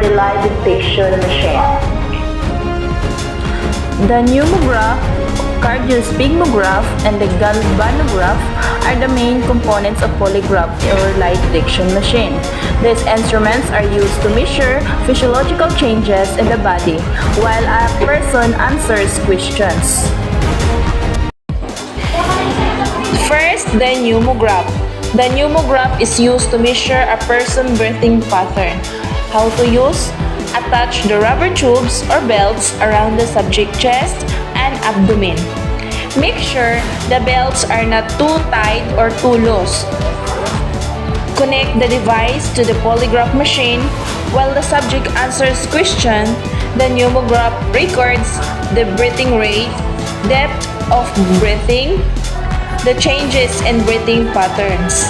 the lie detection machine. The pneumograph, cardiosphygmograph, and the galvanograph are the main components of polygraph or lie detection machine. These instruments are used to measure physiological changes in the body while a person answers questions. First, the pneumograph. The pneumograph is used to measure a person's breathing pattern. How to use? Attach the rubber tubes or belts around the subject's chest and abdomen. Make sure the belts are not too tight or too loose. Connect the device to the polygraph machine. While the subject answers question, the pneumograph records the breathing rate, depth of breathing, the changes in breathing patterns.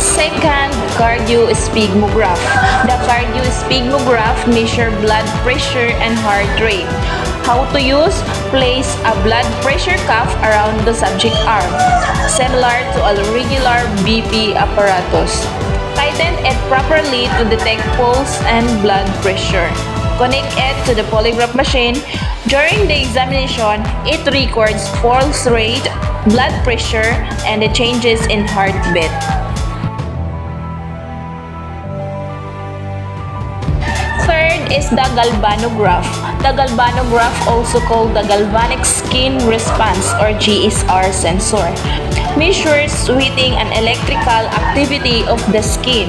Second, cardiosphygmograph. The cardiosphygmograph measures blood pressure and heart rate. How to use? Place a blood pressure cuff around the subject's arm, similar to a regular BP apparatus. Tighten it properly to detect pulse and blood pressure. Connect it to the polygraph machine. During the examination, it records pulse rate, blood pressure, and the changes in heartbeat. Third is the galvanograph. The galvanograph, also called the galvanic skin response or GSR sensor, measures sweating and electrical activity of the skin.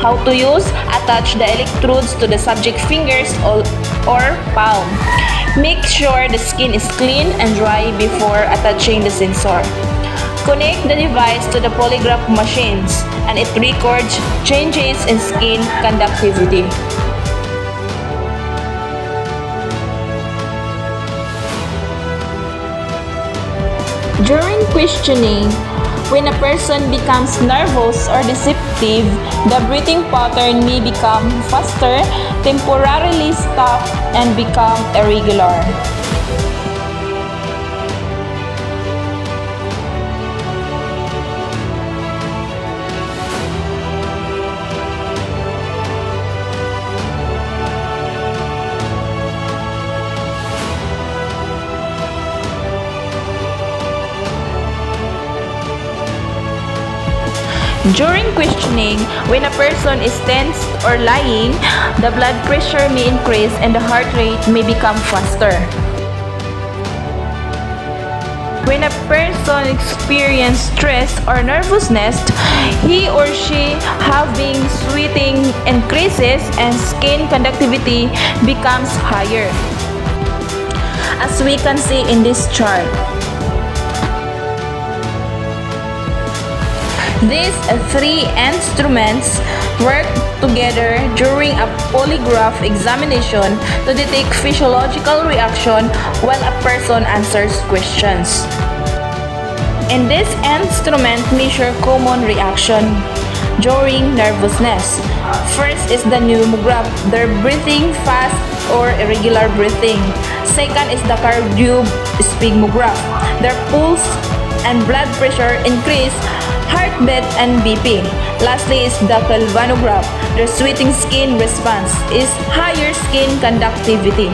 How to use? Attach the electrodes to the subject's fingers or palm. Make sure the skin is clean and dry before attaching the sensor. Connect the device to the polygraph machines and it records changes in skin conductivity. During questioning, when a person becomes nervous or deceptive, the breathing pattern may become faster, temporarily stop, and become irregular. During questioning, when a person is tensed or lying, the blood pressure may increase and the heart rate may become faster. When a person experiences stress or nervousness, he or she having sweating increases and skin conductivity becomes higher, as we can see in this chart. These three instruments work together during a polygraph examination to detect physiological reaction while a person answers questions. And this instrument measure common reaction during nervousness. First is the pneumograph, their breathing fast or irregular breathing. Second is the cardiosphygmograph, their pulse and blood pressure increase, heartbeat and BP. Lastly is the galvanograph. Their sweating skin response is higher skin conductivity.